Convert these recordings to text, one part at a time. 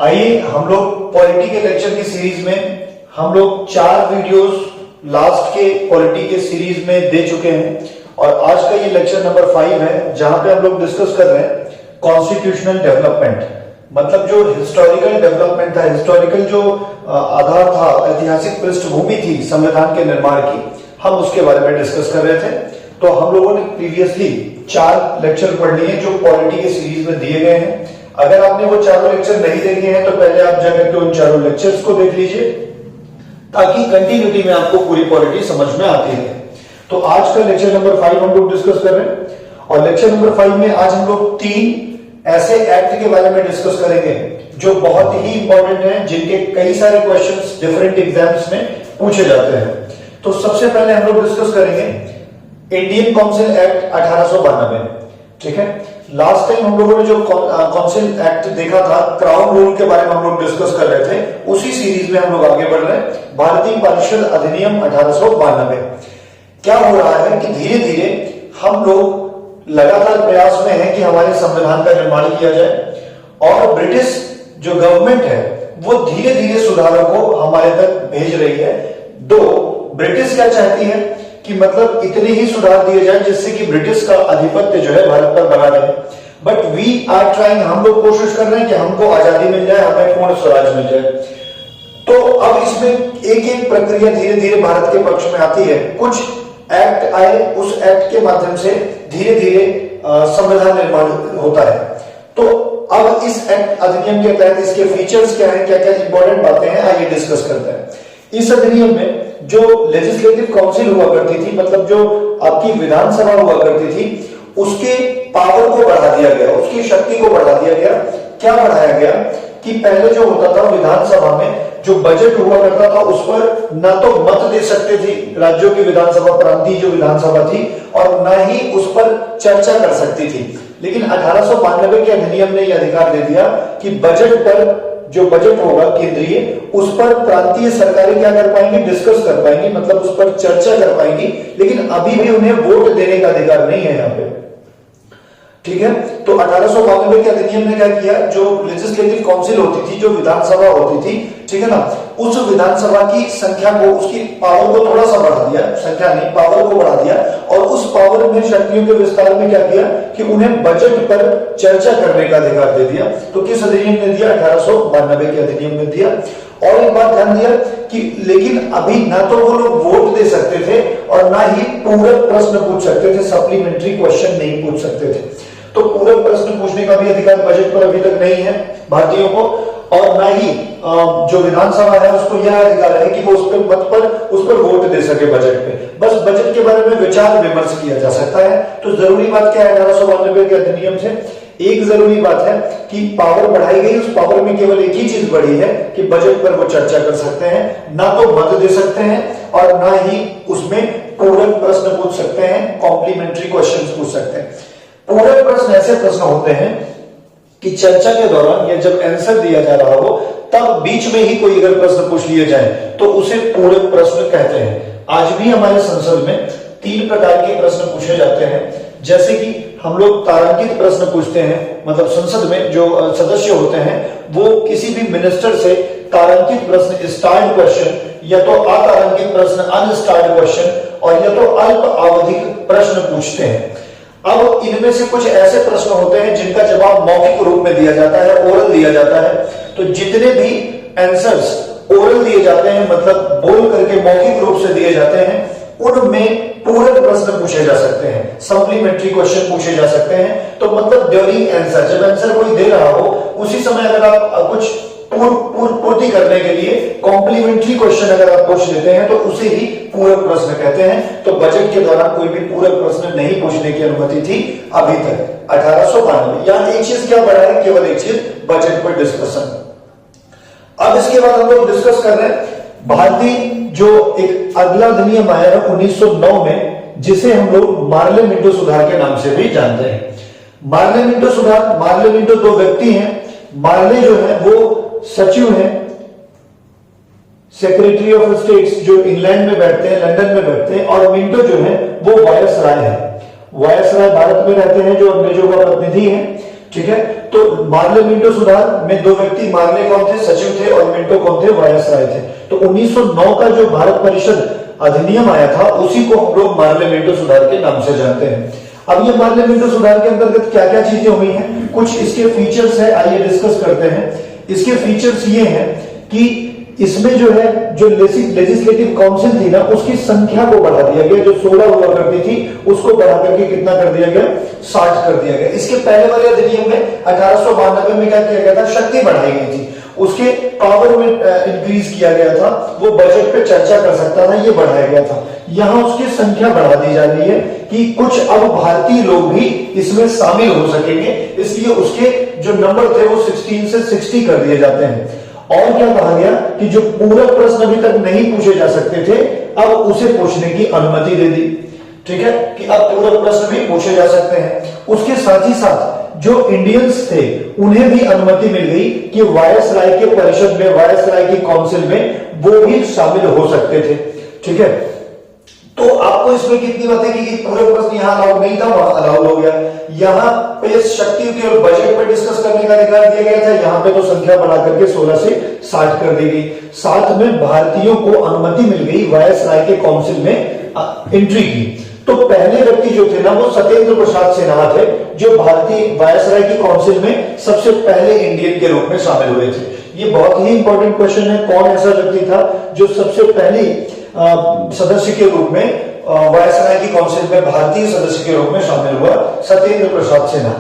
आइए हम लोग पॉलिटी के लेक्चर की सीरीज में हम लोग 4 वीडियोस लास्ट के पॉलिटी के सीरीज में दे चुके हैं और आज का ये लेक्चर नंबर 5 है जहां पे हम लोग डिस्कस कर रहे हैं कॉन्स्टिट्यूशनल डेवलपमेंट। मतलब जो हिस्टोरिकल डेवलपमेंट था, हिस्टोरिकल जो आधार था, ऐतिहासिक पृष्ठभूमि थी संविधान के निर्माण की, हम उसके बारे में डिस्कस कर रहे थे। तो हम लोगों ने प्रीवियसली 4 लेक्चर पढ़ लिए जो पॉलिटी के सीरीज में दिए गए हैं। अगर आपने वो चारों लेक्चर नहीं देखे हैं तो पहले आप जाकर के उन चारों लेक्चर्स को देख लीजिए ताकि कंटिन्यूटी में आपको पूरी पॉलिटी समझ में आती है। तो आज का लेक्चर नंबर 5 हम लोग डिस्कस कर रहे हैं और लेक्चर नंबर 5 में आज हम लोग 3 ऐसे एक्ट के बारे में डिस्कस करेंगे जो बहुत ही इंपॉर्टेंट हैं, जिनके कई सारे क्वेश्चंस डिफरेंट एग्जाम्स में पूछे जाते हैं। तो सबसे पहले हम लोग डिस्कस करेंगे इंडियन काउंसिल एक्ट 1892। ठीक है, लास्ट टाइम हम लोगों ने जो काउंसिल एक्ट देखा था, क्राउन रूल के बारे में हम लोग डिस्कस कर रहे थे, उसी सीरीज में हम लोग आगे बढ़ रहे हैं। भारतीय परिषद अधिनियम 1892। क्या हो रहा है कि धीरे धीरे हम लोग लगातार प्रयास में हैं कि हमारे संविधान का निर्माण किया जाए और ब्रिटिश जो गवर्नमेंट है वो धीरे धीरे सुधारों को हमारे तक भेज रही है। ब्रिटिश क्या चाहती है कि मतलब इतने ही सुधार दिए जाए जिससे कि ब्रिटिश का आधिपत्य जो है भारत पर बना रहे। बट वी आर ट्राइंग, हम लोग कोशिश कर रहे हैं कि हमको आजादी मिल जाए, हमें पूर्ण स्वराज मिल जाए। तो अब इसमें एक एक प्रक्रिया धीरे धीरे भारत के पक्ष में आती है। कुछ एक्ट आए, उस एक्ट के माध्यम से धीरे धीरे संविधान निर्माण होता है। तो अब इस एक्ट अधिनियम के तहत इसके फीचर्स क्या है, क्या क्या इंपॉर्टेंट बातें हैं, आइए डिस्कस करते हैं। इस अधिनियम में जो लेजिस्लेटिव काउंसिल हुआ करती थी, मतलब जो आपकी विधानसभा हुआ करती थी, उसके पावर को बढ़ा दिया गया, उसकी शक्ति को बढ़ा दिया गया। क्या बढ़ाया गया कि पहले जो होता था विधानसभा में जो बजट हुआ करता था उस पर ना तो मत दे सकते थे राज्यों की विधानसभा, प्रांतीय जो विधानसभा थी, और ना ही उस पर चर्चा कर सकती थी। लेकिन 1892 के अधिनियम ने यह अधिकार दे दिया कि बजट पर, जो बजट होगा केंद्रीय, उस पर प्रांतीय सरकारें क्या कर पाएंगी, डिस्कस कर पाएंगी, मतलब उस पर चर्चा कर पाएंगी। लेकिन अभी भी उन्हें वोट देने का अधिकार नहीं है यहाँ पे। ठीक है, तो 1892 के अधिनियम ने क्या किया, जो लेजिस्लेटिव काउंसिल होती थी, जो विधानसभा होती थी, ठीक है ना, उस विधानसभा की संख्या को, उसकी पावर को थोड़ा सा बढ़ा दिया, संख्या नहीं पावर को बढ़ा दिया, और उस पावर में शक्तियों के विस्तार में क्या किया कि उन्हें बजट पर चर्चा करने का अधिकार दे दिया। तो किस अधिनियम ने दिया, 1892 के अधिनियम ने दिया। और एक बात ध्यान दिया कि लेकिन अभी ना तो वो लोग वोट दे सकते थे और ना ही पूरक प्रश्न पूछ सकते थे, सप्लीमेंट्री क्वेश्चन नहीं पूछ सकते थे। तो पूरक प्रश्न पूछने का भी अधिकार बजट पर अभी तक नहीं है भारतीयों को, और ना ही जो विधानसभा है उसको यह अधिकार है कि वो उस पर वोट दे सके बजट पे। बस बजट के बारे में विचार विमर्श किया जा सकता है। तो जरूरी बात क्या है 1892 के अधिनियम से, एक जरूरी बात है कि पावर बढ़ाई गई, उस पावर में केवल एक ही चीज बढ़ी है कि बजट पर वो चर्चा कर सकते हैं, ना तो मत दे सकते हैं और ना ही उसमें पूरक प्रश्न पूछ सकते हैं, कॉम्प्लीमेंट्री क्वेश्चन पूछ सकते हैं। पूरक प्रश्न ऐसे प्रश्न होते हैं कि चर्चा के दौरान या जब आंसर दिया जा रहा हो तब बीच में ही कोई अगर प्रश्न पूछ लिए जाए तो उसे पूरक प्रश्न कहते हैं। आज भी हमारे संसद में 3 प्रकार के प्रश्न पूछे जाते हैं, जैसे कि हम लोग तारांकित प्रश्न पूछते हैं, मतलब संसद में जो सदस्य होते हैं वो किसी भी मिनिस्टर से तारांकित प्रश्न, स्टार्ड क्वेश्चन, या तो अतारांकित प्रश्न, अनस्टार्ड क्वेश्चन, और या तो अल्प आवधिक प्रश्न पूछते हैं। अब इनमें से कुछ ऐसे प्रश्न होते हैं जिनका जवाब मौखिक रूप में दिया जाता है, ओरल दिया जाता है। तो जितने भी आंसर्स ओरल दिए जाते हैं, मतलब बोल करके मौखिक रूप से दिए जाते हैं, उनमें पूरक प्रश्न पूछे जा सकते हैं, सप्लीमेंट्री क्वेश्चन पूछे जा सकते हैं। तो मतलब ड्यूरिंग आंसर, जब आंसर कोई दे रहा हो उसी समय अगर आप कुछ पूर्ति करने के लिए कॉम्प्लीमेंट्री क्वेश्चन अगर आप पूछ लेते हैं तो उसे ही पूरक प्रश्न कहते हैं। तो बजट के दौरान कोई भी पूरक प्रश्न नहीं पूछने की अनुमति थी अभी तक 1892। यहां एक चीज क्या बढ़ा है, केवल एक चीज, बजट पर डिस्कशन। अब इसके बाद हम लोग डिस्कस कर रहे हैं भारतीय जो एक अगला अधिनियम आया है 1909 में, जिसे हम लोग मार्ले मिंटो सुधार के नाम से भी जानते हैं। मार्ले मिंटो सुधार, मार्ले मिंटो 2 व्यक्ति हैं। मार्ले जो है वो सचिव हैं, सेक्रेटरी ऑफ स्टेट्स, जो इंग्लैंड में बैठते हैं, लंदन में बैठते हैं, और मिंटो जो है वो वायसराय है। वायसराय भारत में रहते हैं, जो अंग्रेजों का प्रतिनिधि है। ठीक है। तो मार्ले मिंटो सुधार में दो व्यक्ति, मार्ले कौन थे, सचिव थे, और मिंटो कौन थे, वायसराय थे। तो 1909 का जो भारत परिषद अधिनियम आया था उसी को हम लोग मार्ले मिंटो सुधार के नाम से जानते हैं। अब ये मार्ले मिंटो सुधार के अंतर्गत क्या क्या चीजें हुई हैं, कुछ इसके फीचर्स है, आइए डिस्कस करते हैं। इसके फीचर्स ये हैं कि इसमें जो है, जो लेजिस्लेटिव काउंसिल थी ना, उसकी संख्या को बढ़ा दिया गया। जो 16 हुआ करती थी उसको बढ़ा करके कितना कर दिया गया, 60 कर दिया गया। इसके पहले वाले अधिनियम में 1892 में क्या किया गया था, शक्ति बढ़ाई गई थी, उसके पावर में इंक्रीज किया गया था, वो बजट पे चर्चा कर सकता था, ये बढ़ाया गया था। यहां उसकी संख्या बढ़ा दी जा रही है कि कुछ अब भारतीय लोग भी इसमें शामिल हो सकेंगे, इसलिए उसके जो नंबर थे वो 16 से 60 कर दिए जाते हैं। और क्या कहा गया कि जो पूरक प्रश्न अभी तक नहीं पूछे जा सकते थे, अब उसे पूछने की अनुमति दे दी। ठीक है, कि अब पूरक प्रश्न भी पूछे जा सकते हैं। उसके साथ ही साथ जो इंडियंस थे उन्हें भी अनुमति मिल गई कि वायसराय के परिषद में, वायसराय की काउंसिल में वो भी शामिल हो सकते थे। ठीक है, तो आपको इसमें कितनी बातें की, पूरक प्रश्न यहां अलाउ नहीं था, वहां अलाउ हो गया। यहां पे शक्ति के और बजट पे डिस्कस करने का अधिकार दिया गया था, यहां पे तो संख्या बढ़ा करके 16 से 60 कर दी गई। साथ में भारतीयों को अनुमति मिल गई वायसराय के काउंसिल में एंट्री की। तो पहले व्यक्ति जो थे ना वो सत्येंद्र प्रसाद सिन्हा थे, जो भारतीय वायसराय की काउंसिल में सबसे पहले इंडियन के रूप में शामिल हुए थे। ये बहुत ही इंपॉर्टेंट क्वेश्चन है, कौन ऐसा व्यक्ति था जो सबसे पहली सदस्य के रूप में वायसराय की काउंसिल में भारतीय सदस्य के रूप में शामिल हुआ, सत्येंद्र प्रसाद सिन्हा।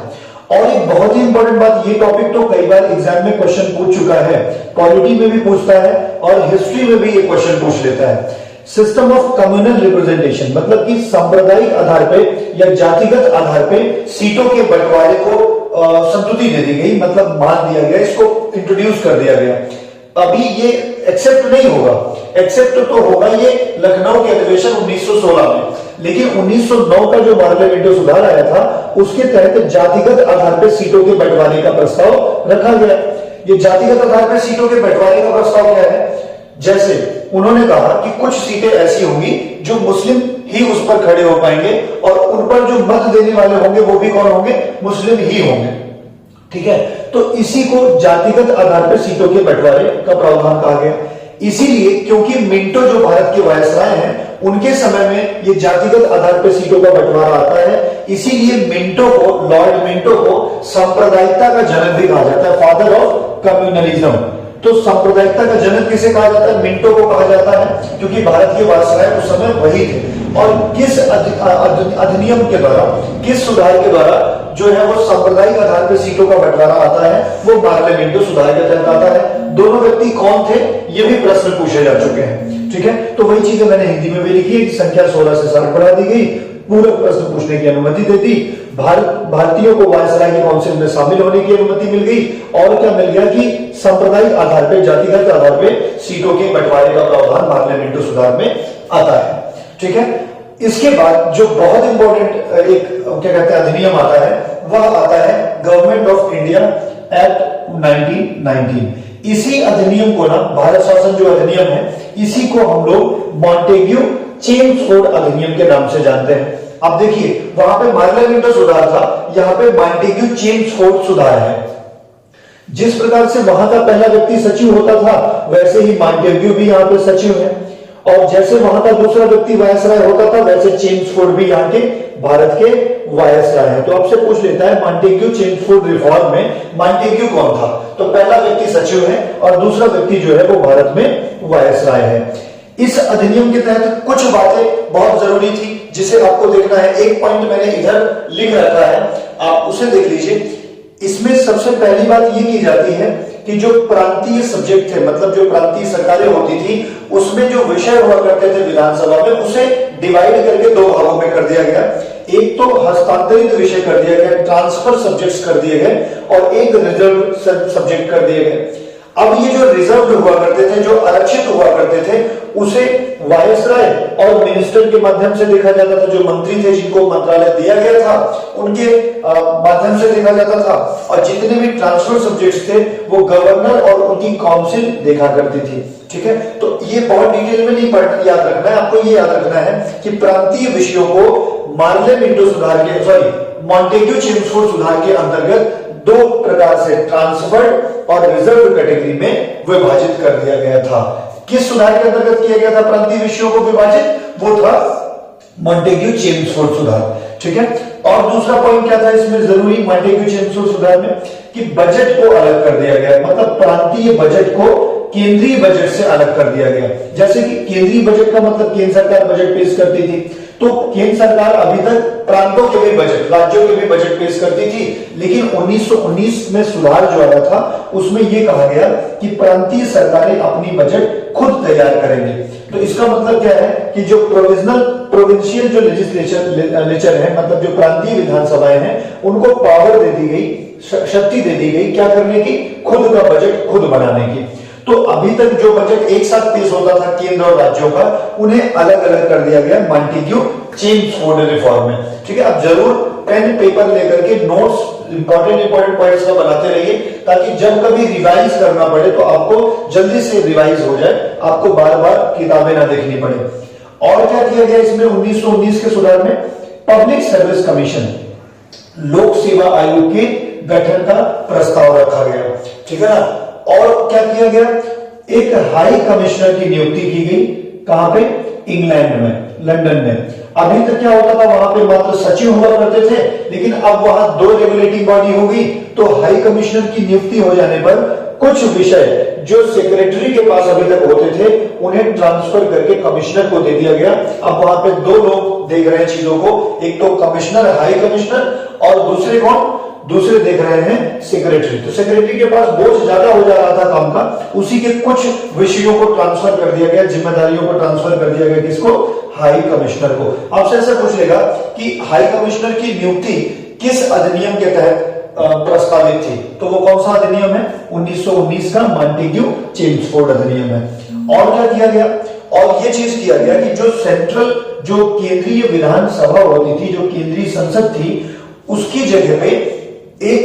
और एक बहुत ही इंपॉर्टेंट बात, ये टॉपिक तो कई बार एग्जाम में क्वेश्चन पूछ चुका है, पॉलिटी में भी पूछता है और हिस्ट्री में भी ये क्वेश्चन पूछ लेता है। सिस्टम ऑफ कम्युनल रिप्रेजेंटेशन, मतलब कि सांप्रदायिक आधार पे या जातिगत आधार पे सीटों के बंटवारे को संतुति दे दी गई, मतलब मान दिया गया, इसको इंट्रोड्यूस कर दिया गया। अभी ये एक्सेप्ट नहीं होगा, एक्सेप्ट तो होगा ये लखनऊ के अधिवेशन 1916 में, लेकिन 1909 का जो मार्ले मिंटो सुधार आया था उसके तहत जातिगत आधार पर सीटों के बंटवारे का प्रस्ताव रखा गया। ये जातिगत आधार पर सीटों के बंटवारे का प्रस्ताव क्या है, जैसे उन्होंने कहा कि कुछ सीटें ऐसी होंगी जो मुस्लिम ही उस पर खड़े हो पाएंगे और उन पर जो मत देने वाले होंगे वो भी कौन होंगे, मुस्लिम ही होंगे। ठीक है, तो इसी को जातिगत आधार पर सीटों के बंटवारे का प्रावधान कहा गया। इसीलिए क्योंकि मिंटो जो भारत के वायसराय हैं उनके समय में ये जातिगत आधार पर सीटों का बंटवारा आता है, इसीलिए मिंटो को, लॉर्ड मिंटो को सांप्रदायिकता का जनक भी कहा जाता है, फादर ऑफ कम्युनलिज्म। तो सांप्रदायिकता का जनक किसे कहा जाता है, मिंटो को कहा जाता है, क्योंकि भारत के वायसराय उस समय वही थे। और किस अधिनियम के द्वारा, किस सुधार के द्वारा जो है वो सांप्रदायिक आधार पर सीटों का बंटवारा आता है, वो मार्ले मिंटो सुधार के तहत आता है। दोनों व्यक्ति कौन थे ये भी प्रश्न पूछे जा चुके हैं। ठीक है, तो वही चीजें मैंने हिंदी में भी लिखी है कि संख्या 16 से 60 बढ़ा दी गई, पूरक प्रश्न पूछने की अनुमति दे दी, भारतीयों को वायसराय की काउंसिल में शामिल होने की अनुमति मिल गई, और क्या मिल गया कि सांप्रदायिक आधार पर, जातिगत आधार पर सीटों के बंटवारे का प्रावधान मार्ले मिंटो सुधार में आता है। ठीक है, इसके बाद जो बहुत इंपॉर्टेंट एक क्या कहते हैं अधिनियम आता है, वह आता है गवर्नमेंट ऑफ इंडिया एक्ट 1919। इसी अधिनियम को ना, भारत शासन जो अधिनियम है, इसी को हम लोग मॉन्टेग्यू चेम्सफोर्ड अधिनियम के नाम से जानते हैं। अब देखिए, वहां पे मार्ले मिंटो सुधार था, यहाँ पे मॉन्टेग्यू चेम्सफोर्ड सुधार है। जिस प्रकार से वहां का पहला व्यक्ति सचिव होता था, वैसे ही मॉन्टेग्यू भी यहाँ पे सचिव है, और जैसे वहां का दूसरा व्यक्ति वायसराय होता था, वैसे चेम्सफोर्ड भी यहाँ के भारत के वायसराय है। तो आपसे पूछ लेता है मॉन्टेग्यू चेम्सफोर्ड रिफॉर्म में मॉन्टेग्यू कौन था, तो पहला व्यक्ति सचिव है और दूसरा व्यक्ति जो है वो भारत में वायसराय है। इस अधिनियम के तहत कुछ बातें बहुत जरूरी थी जिसे आपको देखना है। एक पॉइंट मैंने इधर लिख रखा है, आप उसे देख लीजिए। इसमें सबसे पहली बात यह की जाती है कि जो प्रांतीय सब्जेक्ट थे, मतलब जो प्रांतीय सरकारें होती थी, उसमें जो विषय हुआ करते थे विधानसभा में, उसे डिवाइड करके दो भागों में कर दिया गया। एक तो हस्तांतरित विषय कर दिया गया, ट्रांसफर सब्जेक्ट्स कर दिए गए, और एक रिजर्व सब्जेक्ट कर दिए गए। अब ये जो रिजर्व हुआ करते थे, जो आरक्षित हुआ करते थे, उसे वायसराय और मिनिस्टर के माध्यम से देखा जाता था। जो मंत्री थे जिनको मंत्रालय दिया गया था, उनके माध्यम से देखा जाता था, और जितने भी ट्रांसफर सब्जेक्ट्स थे वो गवर्नर और उनकी काउंसिल देखा करती थी। ठीक है, तो ये बहुत डिटेल में नहीं याद रखना है, आपको ये याद रखना है कि प्रांतीय विषयों को मार्ले मिंटो सुधार के, सॉरी, मॉन्टेग्यू चेम्सफोर्ड सुधार के अंतर्गत दो प्रकार से ट्रांसफर्ड और रिजर्व कैटेगरी में विभाजित कर दिया गया था। किस सुधार के अंतर्गत किया गया था प्रांतीय विषयों को विभाजित? वो था मॉन्टेग्यू चेम्सफोर्ड सुधार। ठीक है, और दूसरा पॉइंट क्या था इसमें जरूरी मॉन्टेग्यू चेम्सफोर्ड सुधार में कि बजट को अलग कर दिया गया, मतलब प्रांतीय बजट को केंद्रीय बजट से अलग कर दिया गया। जैसे कि केंद्रीय बजट का मतलब केंद्र सरकार बजट पेश करती थी, तो केंद्र सरकार अभी तक प्रांतों के भी बजट, राज्यों के भी बजट पेश करती थी, लेकिन 1919 में सुधार जो आया था उसमें यह कहा गया कि प्रांतीय सरकारें अपनी बजट खुद तैयार करेंगी। तो इसका मतलब क्या है कि जो प्रोविंशियल जो लेजिस्लेचर है, मतलब जो प्रांतीय विधानसभाएं हैं, उनको पावर दे दी गई, शक्ति दे दी गई क्या करने की? खुद का बजट खुद बनाने की। तो अभी तक जो बजट एक साथ पेश होता था केंद्र और राज्यों का, उन्हें अलग अलग कर दिया गया मॉन्टेग्यू चेम्सफोर्ड रिफॉर्म में। ठीक है, अब जरूर पेन पेपर लेकर के नोट्स इंपॉर्टेंट पॉइंट्स का बनाते रहिए, ताकि जब कभी रिवाइज करना पड़े तो आपको जल्दी से रिवाइज हो जाए, आपको बार बार किताबें ना देखनी पड़े। और क्या किया गया इसमें 1919 के सुधार में? पब्लिक सर्विस कमीशन, लोक सेवा आयोग के गठन का प्रस्ताव रखा गया। ठीक है ना, और क्या किया गया? एक हाई कमिश्नर की नियुक्ति की गई। कहां पे? इंग्लैंड में, लंदन में। अभी तक क्या होता था, वहां पे मात्र सचिव हुआ करते थे, लेकिन अब वहां दो रेगुलेटिंग बॉडी होगी, तो हाई कमिश्नर की नियुक्ति हो जाने पर कुछ विषय जो सेक्रेटरी के पास अभी तक होते थे उन्हें ट्रांसफर करके कमिश्नर को दे दिया गया। अब वहां पे दो लोग देख रहे हैं चीजों को, एक तो कमिश्नर, हाई कमिश्नर, और दूसरे कौन? दूसरे देख रहे हैं सेक्रेटरी। तो सेक्रेटरी के पास बोझ ज्यादा हो जा रहा था काम का, उसी के कुछ विषयों को ट्रांसफर कर दिया गया, जिम्मेदारियों को ट्रांसफर कर दिया गया। किसको? हाई कमिश्नर को। आपसे ऐसा पूछ लेगा कि हाई कमिश्नर की नियुक्ति किस अधिनियम के तहत प्रस्तावित थी, तो वो कौन सा अधिनियम है? 1919 का मॉन्टेग्यू चेम्सफोर्ड अधिनियम है। और क्या किया गया? और ये चीज किया गया कि जो सेंट्रल, जो केंद्रीय विधानसभा होती थी, जो केंद्रीय संसद थी, उसकी जगह पे एक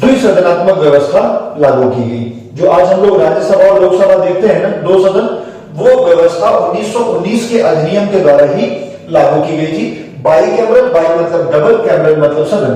द्विसदनात्मक व्यवस्था लागू की गई। जो आज हम लोग राज्यसभा और लोकसभा देखते हैं ना, दो सदन, वो व्यवस्था 1919 के अधिनियम के द्वारा ही लागू की गई थी। बाइकैमरल, बाई मतलब डबल, कैमरल मतलब सदन,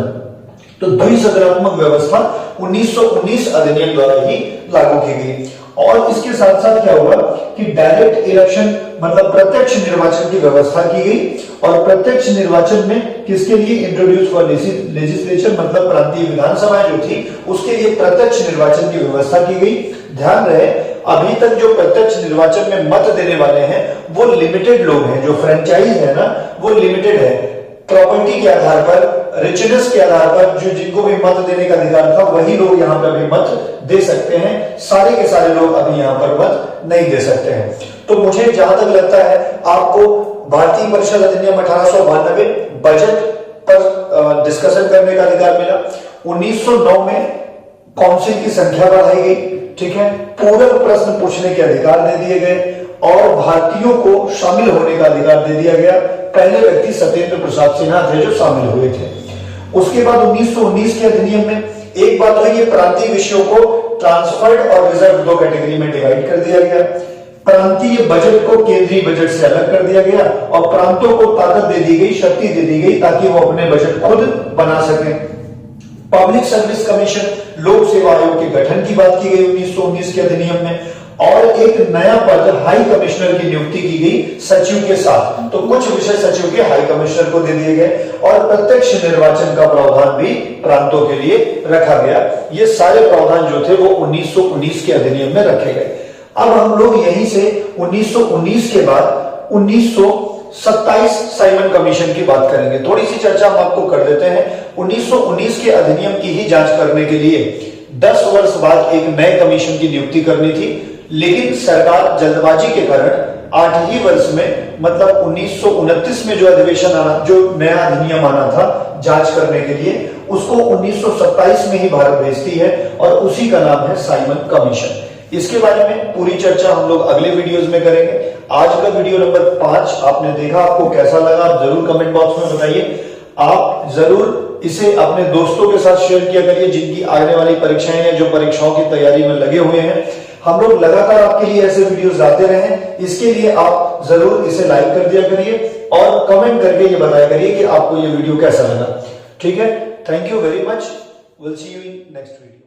तो द्विसदनात्मक व्यवस्था 1919 अधिनियम द्वारा ही लागू की गई। और इसके साथ साथ क्या हुआ कि डायरेक्ट इलेक्शन मतलब प्रत्यक्ष निर्वाचन की व्यवस्था की गई। और प्रत्यक्ष निर्वाचन में किसके लिए? इंट्रोड्यूस फॉर लेजिस्लेचर, मतलब प्रांतीय विधानसभाएं जो थी उसके लिए प्रत्यक्ष निर्वाचन की व्यवस्था की गई। ध्यान रहे, अभी तक जो प्रत्यक्ष निर्वाचन में मत देने वाले हैं वो लिमिटेड लोग हैं, जो फ्रेंचाइज है ना वो लिमिटेड है। प्रॉपर्टी के आधार पर, रिचनेस के आधार पर जो जिनको भी मत देने का अधिकार था वही लोग यहाँ पर भी मत दे सकते हैं। सारे के सारे लोग अभी यहाँ पर मत नहीं दे सकते हैं। तो मुझे जहां तक लगता है आपको भारतीय परिषद अधिनियम 1892 बजट पर डिस्कशन करने का अधिकार मिला। 1909 में काउंसिल की संख्या बढ़ाई गई। ठीक है, पूरक प्रश्न पूछने के अधिकार दे दिए गए और भारतीयों को शामिल होने का अधिकार दे दिया गया। पहले व्यक्ति सत्येंद्र प्रसाद सिन्हा थे जो शामिल हुए थे। उसके बाद 1919 के अधिनियम में एक बात हुई, प्रांतीय विषयों को ट्रांसफर्ड और रिजर्व दो कैटेगरी में डिवाइड कर दिया गया। प्रांतीय बजट को केंद्रीय बजट से अलग कर दिया गया और प्रांतों को ताकत दे दी गई, शक्ति दे दी गई ताकि वो अपने बजट खुद बना सकें। पब्लिक सर्विस कमीशन, लोक सेवा आयोग के गठन की बात की गई 1919 के अधिनियम में। और एक नया पद हाई कमिश्नर की नियुक्ति की गई सचिव के साथ। तो कुछ विषय सचिव के हाई कमिश्नर को दे दिए गए और प्रत्यक्ष निर्वाचन का प्रावधान भी प्रांतों के लिए रखा गया। ये सारे प्रावधान जो थे वो 1919 के अधिनियम में रखे गए। अब हम लोग यहीं से 1919 के बाद 1927 साइमन कमीशन की बात करेंगे। थोड़ी सी चर्चा हम आपको कर देते हैं। 1919 के अधिनियम की ही जांच करने के लिए 10 वर्ष बाद एक नए कमीशन की नियुक्ति करनी थी, लेकिन सरकार जल्दबाजी के कारण 8 ही वर्ष में, मतलब 1929 में जो अधिवेशन आना, जो नया अधिनियम आना था जांच करने के लिए, उसको 1927 में ही भारत भेजती है और उसी का नाम है साइमन कमीशन। इसके बारे में पूरी चर्चा हम लोग अगले वीडियोस में करेंगे। आज का वीडियो नंबर 5 आपने देखा, आपको कैसा लगा आप जरूर कमेंट बॉक्स में बताइए। आप जरूर इसे अपने दोस्तों के साथ शेयर किया करिए जिनकी आने वाली परीक्षाएं हैं, जो परीक्षाओं की तैयारी में लगे हुए हैं। हम लोग लगातार आपके लिए ऐसे वीडियोस लाते रहें, इसके लिए आप जरूर इसे लाइक कर दिया करिए और कमेंट करके ये बताया करिए कि आपको ये वीडियो कैसा लगा। ठीक है, thank you very much. We'll see you in next video.